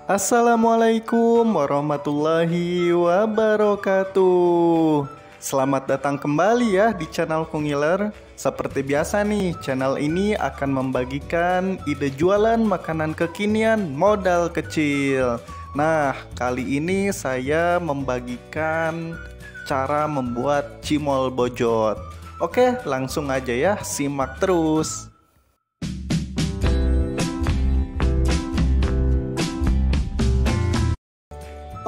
Assalamualaikum warahmatullahi wabarakatuh. Selamat datang kembali ya di channel Kungiler. Seperti biasa nih, channel ini akan membagikan ide jualan makanan kekinian modal kecil. Nah, kali ini saya membagikan cara membuat cimol bojot. Oke, langsung aja ya, simak terus.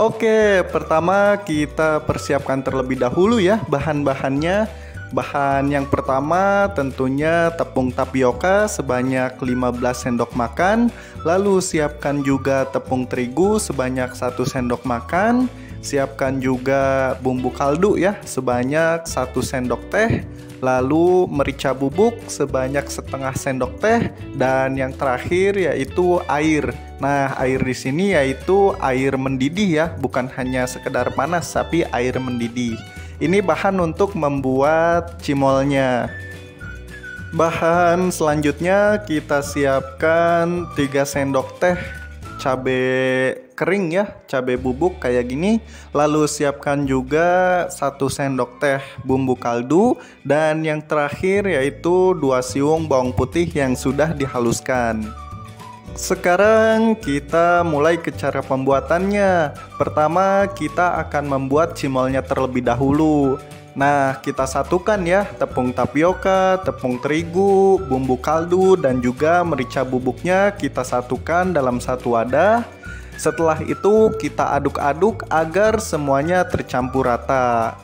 Oke, pertama kita persiapkan terlebih dahulu ya bahan-bahannya. Bahan yang pertama tentunya tepung tapioka sebanyak 15 sendok makan. Lalu siapkan juga tepung terigu sebanyak 1 sendok makan. Siapkan juga bumbu kaldu ya sebanyak 1 sendok teh. Lalu merica bubuk sebanyak setengah sendok teh, dan yang terakhir yaitu air. Nah, air di sini yaitu air mendidih ya, bukan hanya sekedar panas tapi air mendidih. Ini bahan untuk membuat cimolnya. Bahan selanjutnya kita siapkan 3 sendok teh cabai kering ya, cabai bubuk kayak gini. Lalu siapkan juga 1 sendok teh bumbu kaldu, dan yang terakhir yaitu 2 siung bawang putih yang sudah dihaluskan. Sekarang kita mulai ke cara pembuatannya. Pertama kita akan membuat cimolnya terlebih dahulu. Nah, kita satukan ya tepung tapioka, tepung terigu, bumbu kaldu, dan juga merica bubuknya kita satukan dalam satu wadah. Setelah itu kita aduk-aduk agar semuanya tercampur rata.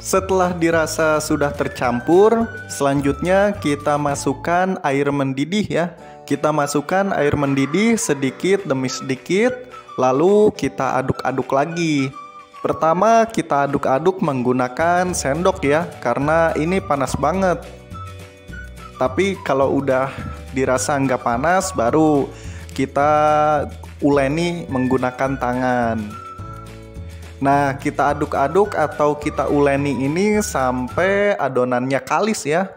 Setelah dirasa sudah tercampur, selanjutnya kita masukkan air mendidih ya. Kita masukkan air mendidih sedikit demi sedikit. Lalu kita aduk-aduk lagi. Pertama kita aduk-aduk menggunakan sendok ya, karena ini panas banget. Tapi kalau udah dirasa nggak panas, baru kita uleni menggunakan tangan. Nah, kita aduk-aduk atau kita uleni ini sampai adonannya kalis ya.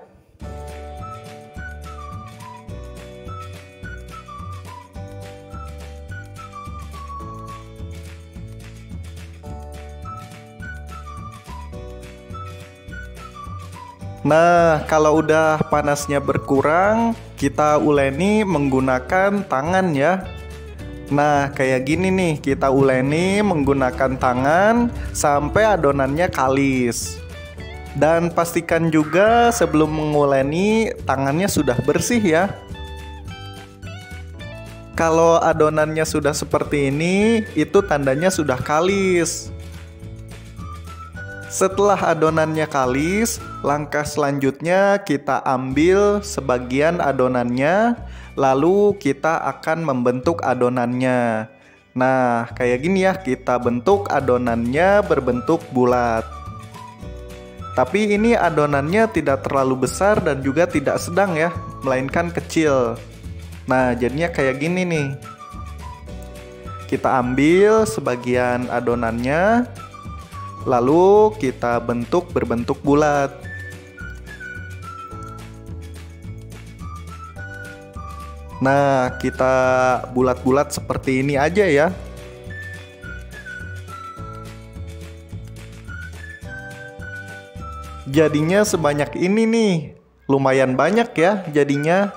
Nah, kalau udah panasnya berkurang, kita uleni menggunakan tangan ya. Nah, kayak gini nih, kita uleni menggunakan tangan sampai adonannya kalis. Dan pastikan juga sebelum menguleni tangannya sudah bersih ya. Kalau adonannya sudah seperti ini, itu tandanya sudah kalis. Setelah adonannya kalis, langkah selanjutnya kita ambil sebagian adonannya, lalu kita akan membentuk adonannya. Nah, kayak gini ya, kita bentuk adonannya berbentuk bulat. Tapi ini adonannya tidak terlalu besar dan juga tidak sedang ya, melainkan kecil. Nah, jadinya kayak gini nih. Kita ambil sebagian adonannya, lalu kita bentuk berbentuk bulat. Nah, kita bulat-bulat seperti ini aja ya. Jadinya sebanyak ini nih. Lumayan banyak ya jadinya.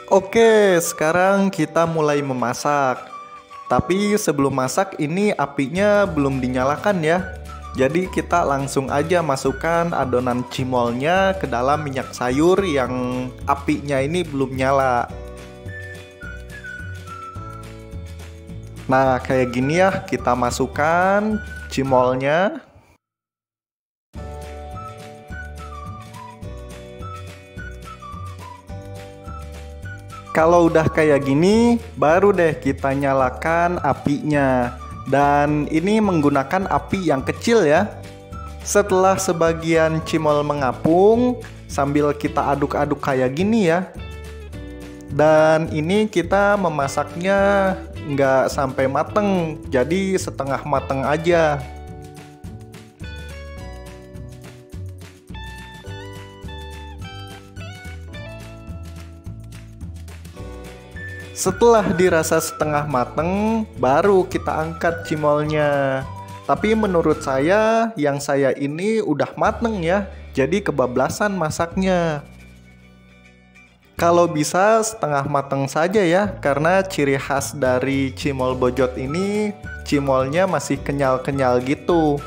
Oke, sekarang kita mulai memasak. Tapi sebelum masak ini apinya belum dinyalakan ya. Jadi kita langsung aja masukkan adonan cimolnya ke dalam minyak sayur yang apinya ini belum nyala. Nah, kayak gini ya, kita masukkan cimolnya. Kalau udah kayak gini, baru deh kita nyalakan apinya. Dan ini menggunakan api yang kecil ya. Setelah sebagian cimol mengapung, sambil kita aduk-aduk kayak gini ya. Dan ini kita memasaknya nggak sampai mateng, jadi setengah mateng aja. Setelah dirasa setengah mateng, baru kita angkat cimolnya. Tapi menurut saya, yang saya ini udah mateng ya, jadi kebablasan masaknya. Kalau bisa setengah mateng saja ya, karena ciri khas dari cimol bojot ini, cimolnya masih kenyal-kenyal gitu.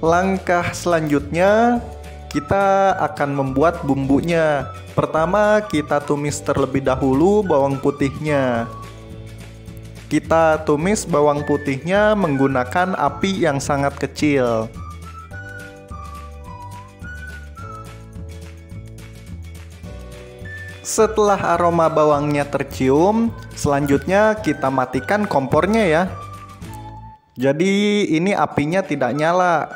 Langkah selanjutnya, kita akan membuat bumbunya. Pertama, kita tumis terlebih dahulu bawang putihnya. Kita tumis bawang putihnya menggunakan api yang sangat kecil. Setelah aroma bawangnya tercium, selanjutnya kita matikan kompornya ya. Jadi ini apinya tidak nyala.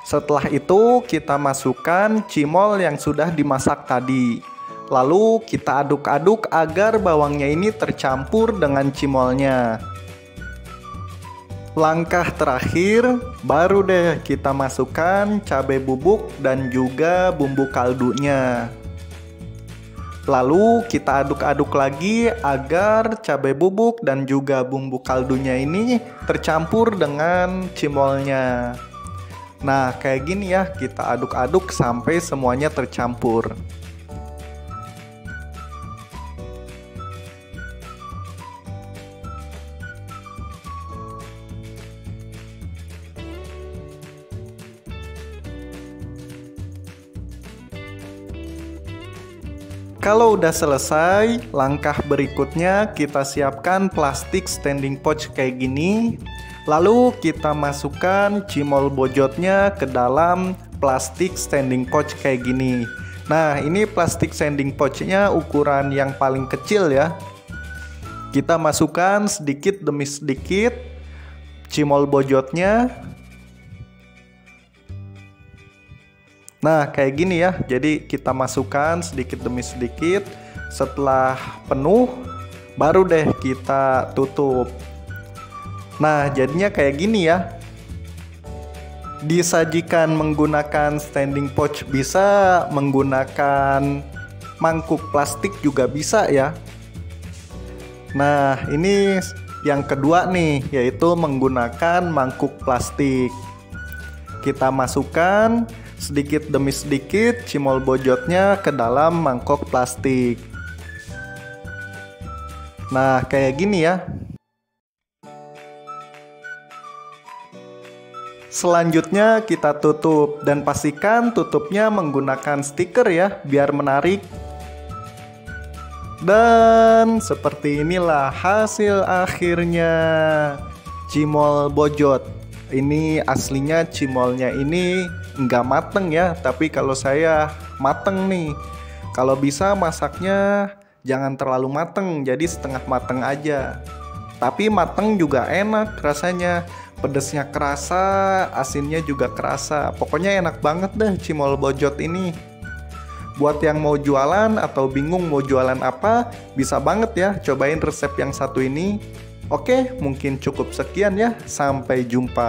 Setelah itu kita masukkan cimol yang sudah dimasak tadi. Lalu kita aduk-aduk agar bawangnya ini tercampur dengan cimolnya. Langkah terakhir, baru deh kita masukkan cabai bubuk dan juga bumbu kaldunya. Lalu kita aduk-aduk lagi agar cabai bubuk dan juga bumbu kaldunya ini tercampur dengan cimolnya. Nah, kayak gini ya, kita aduk-aduk sampai semuanya tercampur. Kalau udah selesai, langkah berikutnya kita siapkan plastik standing pouch kayak gini. Lalu kita masukkan cimol bojotnya ke dalam plastik standing pouch kayak gini. Nah, ini plastik standing pouchnya ukuran yang paling kecil ya. Kita masukkan sedikit demi sedikit cimol bojotnya. Nah, kayak gini ya. Jadi kita masukkan sedikit demi sedikit. Setelah penuh, baru deh kita tutup. Nah, jadinya kayak gini ya. Disajikan menggunakan standing pouch bisa, menggunakan mangkuk plastik juga bisa ya. Nah, ini yang kedua nih, yaitu menggunakan mangkuk plastik. Kita masukkan sedikit demi sedikit cimol bojotnya ke dalam mangkok plastik. Nah, kayak gini ya. Selanjutnya kita tutup dan pastikan tutupnya menggunakan stiker ya, biar menarik. Dan seperti inilah hasil akhirnya cimol bojot. Ini aslinya cimolnya ini nggak mateng ya, tapi kalau saya mateng nih. Kalau bisa masaknya jangan terlalu mateng, jadi setengah mateng aja. Tapi mateng juga enak rasanya. Pedesnya kerasa, asinnya juga kerasa. Pokoknya enak banget deh cimol bojot ini. Buat yang mau jualan atau bingung mau jualan apa, bisa banget ya cobain resep yang satu ini. Oke, mungkin cukup sekian ya. Sampai jumpa.